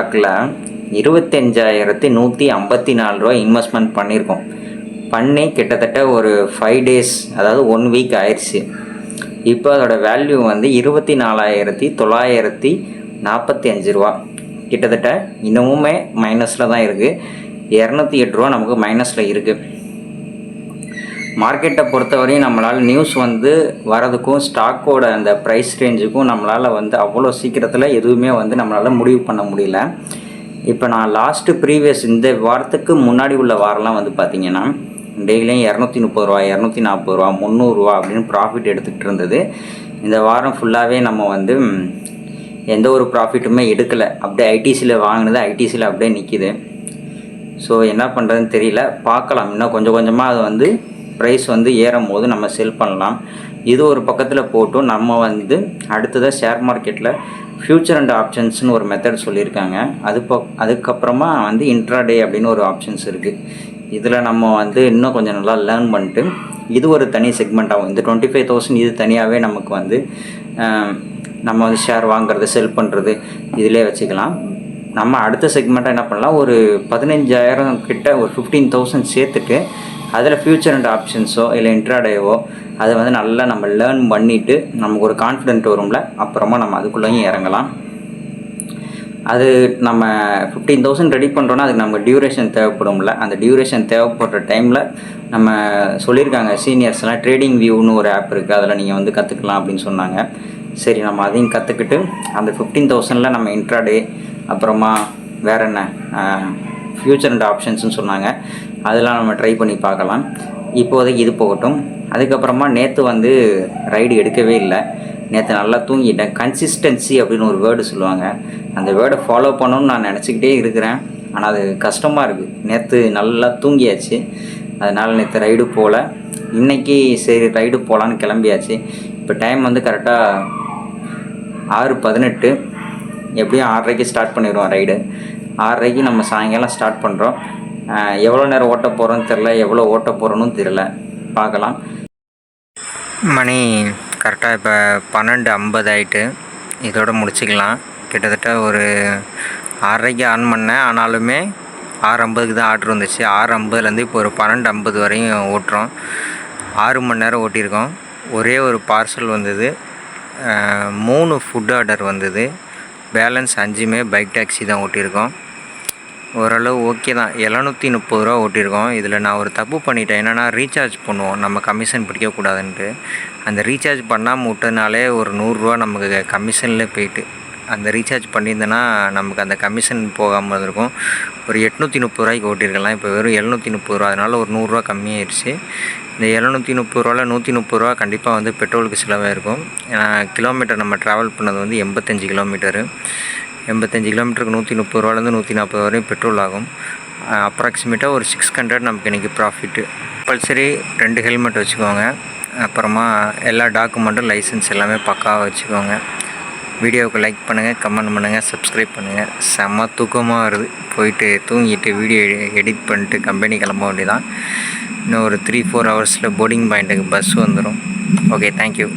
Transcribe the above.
ஸ்டாக்கில் 25,154 ரூபா இன்வெஸ்ட்மெண்ட் பண்ணியிருக்கோம். பண்ணி கிட்டத்தட்ட ஒரு 5 டேஸ், அதாவது 1 வீக் ஆயிடுச்சு. இப்போ அதோட வேல்யூ வந்து 24,945 ரூபா. கிட்டத்தட்ட இன்னமுமே மைனஸில் தான் இருக்குது. 208 ரூபா நமக்கு மைனஸில் இருக்குது. மார்க்கெட்டை பொறுத்தவரையும் நம்மளால் நியூஸ் வந்து வரதுக்கும் ஸ்டாக்கோட அந்த ப்ரைஸ் ரேஞ்சுக்கும் நம்மளால் வந்து அவ்வளோ சீக்கிரத்தில் எதுவுமே வந்து நம்மளால் முடிவு பண்ண முடியல. இப்போ நான் ப்ரீவியஸ் இந்த வாரத்துக்கு முன்னாடி உள்ள வாரம்லாம் வந்து பார்த்திங்கன்னா டெய்லியும் 230 ரூபா, 240 ரூபா, 300 ரூபா அப்படின்னு ப்ராஃபிட் எடுத்துக்கிட்டு இருந்தது. இந்த வாரம் ஃபுல்லாகவே நம்ம வந்து எந்த ஒரு ப்ராஃபிட்டுமே எடுக்கலை. அப்படியே ஐடிசியில் வாங்கினது ஐடிசியில் அப்படியே நிற்கிது. ஸோ என்ன பண்ணுறதுன்னு தெரியல. பார்க்கலாம், இன்னும் கொஞ்சம் கொஞ்சமாக அது வந்து ப்ரைஸ் வந்து ஏறும் போது நம்ம செல் பண்ணலாம். இது ஒரு பக்கத்தில் போட்டும் நம்ம வந்து அடுத்ததாக ஷேர் மார்க்கெட்டில் ஃப்யூச்சர் அண்ட் ஆப்ஷன்ஸ்னு ஒரு மெத்தட் சொல்லியிருக்காங்க. அதுக்கப்புறமா வந்து இன்ட்ராடே அப்படின்னு ஒரு ஆப்ஷன்ஸ் இருக்குது. இதில் நம்ம வந்து இன்னும் கொஞ்சம் நல்லா லேர்ன் பண்ணிட்டு இது ஒரு தனி செக்மெண்ட் ஆகும். இந்த 25,000 இது தனியாகவே நமக்கு வந்து நம்ம வந்து ஷேர் வாங்குறது செல் பண்ணுறது இதிலே வச்சுக்கலாம். நம்ம அடுத்த செக்மெண்ட்டாக என்ன பண்ணலாம், ஒரு 15,000 கிட்ட ஒரு 15,000 சேர்த்துட்டு அதில் ஃப்யூச்சர் அண்ட் ஆப்ஷன்ஸோ இல்லை இன்ட்ராடேவோ அதை வந்து நல்லா நம்ம லேர்ன் பண்ணிவிட்டு நமக்கு ஒரு கான்ஃபிடென்ட் வரும்ல, அப்புறமா நம்ம அதுக்குள்ளேயும் இறங்கலாம். அது நம்ம 15,000 ரெடி பண்ணுறோன்னா அதுக்கு நம்ம டியூரேஷன் தேவைப்படும்ல. அந்த டியூரேஷன் தேவைப்படுற டைமில் நம்ம சொல்லியிருக்காங்க சீனியர்ஸ்லாம், ட்ரேடிங் வியூன்னு ஒரு ஆப் இருக்குது, அதில் நீங்கள் வந்து கற்றுக்கலாம் அப்படின்னு சொன்னாங்க. சரி, நம்ம அதையும் கற்றுக்கிட்டு அந்த 15,000 நம்ம இன்ட்ராடே, அப்புறமா வேறு என்ன ஃப்யூச்சர் அண்ட் ஆப்ஷன்ஸ்னு சொன்னாங்க, அதெல்லாம் நம்ம ட்ரை பண்ணி பார்க்கலாம். இப்போதைக்கு இது போகட்டும். அதுக்கப்புறமா நேற்று வந்து ரைடு எடுக்கவே இல்லை. நேற்று நல்லா தூங்கிட்டேன். கன்சிஸ்டன்சி அப்படின்னு ஒரு வேர்டு சொல்லுவாங்க, அந்த வேர்டை ஃபாலோ பண்ணணும்னு நான் நினச்சிக்கிட்டே இருக்கிறேன். ஆனால் அது கஷ்டமாக இருக்குது. நேற்று நல்லா தூங்கியாச்சு, அதனால் நேற்று ரைடு போகல. இன்றைக்கி சரி ரைடு போகலான்னு கிளம்பியாச்சு. இப்போ டைம் வந்து கரெக்டாக 6:18. எப்படியும் 6:30க்கு ஸ்டார்ட் பண்ணிடுவோம் ரைடு. 6:30க்கு நம்ம சாயங்காலம் ஸ்டார்ட் பண்ணுறோம். எவ்வளோ நேரம் ஓட்ட போகிறோன்னு தெரில, எவ்வளோ ஓட்ட போகிறோன்னு தெரில, பார்க்கலாம். மணி கரெக்டாக இப்போ 12:50 ஆகிட்டு. இதோடு முடிச்சுக்கலாம். கிட்டத்தட்ட ஒரு 6:30க்கு ஆன் பண்ணேன், ஆனாலுமே 6:50க்கு தான் ஆர்டர் வந்துச்சு. 6:50லேருந்து இப்போ ஒரு 12:50 வரையும் ஓட்டுறோம். 6 மணி நேரம் ஓட்டியிருக்கோம். ஒரே ஒரு பார்சல் வந்தது, 3 ஃபுட் ஆர்டர் வந்தது. பேலன்ஸ் 5மே பைக் டாக்ஸி தான் ஓட்டியிருக்கோம். ஓரளவு ஓகே தான். 730 ரூபா ஓட்டியிருக்கோம். இதில் நான் ஒரு தப்பு பண்ணிட்டேன். என்னென்னா, ரீசார்ஜ் பண்ணுவோம் நம்ம கமிஷன் பிடிக்கக்கூடாதுன்ட்டு. அந்த ரீசார்ஜ் பண்ணாமல் விட்டதுனாலே ஒரு 100 ரூபா நமக்கு கமிஷனில் போயிட்டு, அந்த ரீசார்ஜ் பண்ணியிருந்தேன்னா நமக்கு அந்த கமிஷன் போகாமல் இருந்திருக்கும். ஒரு 830 ரூபாய்க்கு ஓட்டியிருக்கலாம். இப்போ வெறும் 730 ரூபா, அதனால் ஒரு 100 ரூபா கம்மியாயிடுச்சு. இந்த 730 ரூபாவில் 130 ரூபா கண்டிப்பாக வந்து பெட்ரோலுக்கு செலவாக இருக்கும். ஏன்னா கிலோமீட்டர் நம்ம ட்ராவல் பண்ணது வந்து 85 கிலோமீட்டரு. 85 கிலோமீட்டருக்கு 130 ரூபாலேருந்து 140 வரையும் பெட்ரோல் ஆகும். அப்ராக்சிமேட்டாக ஒரு 600 நமக்கு இன்றைக்கி ப்ராஃபிட்டு. கம்பல்சரி 2 ஹெல்மெட் வச்சுக்கோங்க. அப்புறமா எல்லா டாக்குமெண்ட்டும், லைசன்ஸ் எல்லாமே பக்காவாக வச்சுக்கோங்க. வீடியோவுக்கு லைக் பண்ணுங்கள், கமெண்ட் பண்ணுங்கள், சப்ஸ்கிரைப் பண்ணுங்கள். செம்ம தூக்கமாக வருது. போயிட்டு தூங்கிட்டு வீடியோ எடிட் பண்ணிட்டு கம்பெனி கிளம்ப வேண்டியதான். இன்னும் ஒரு 3-4 ஹவர்ஸில் போர்டிங் பாயிண்ட்டுக்கு பஸ் வந்துடும். Okay, thank you.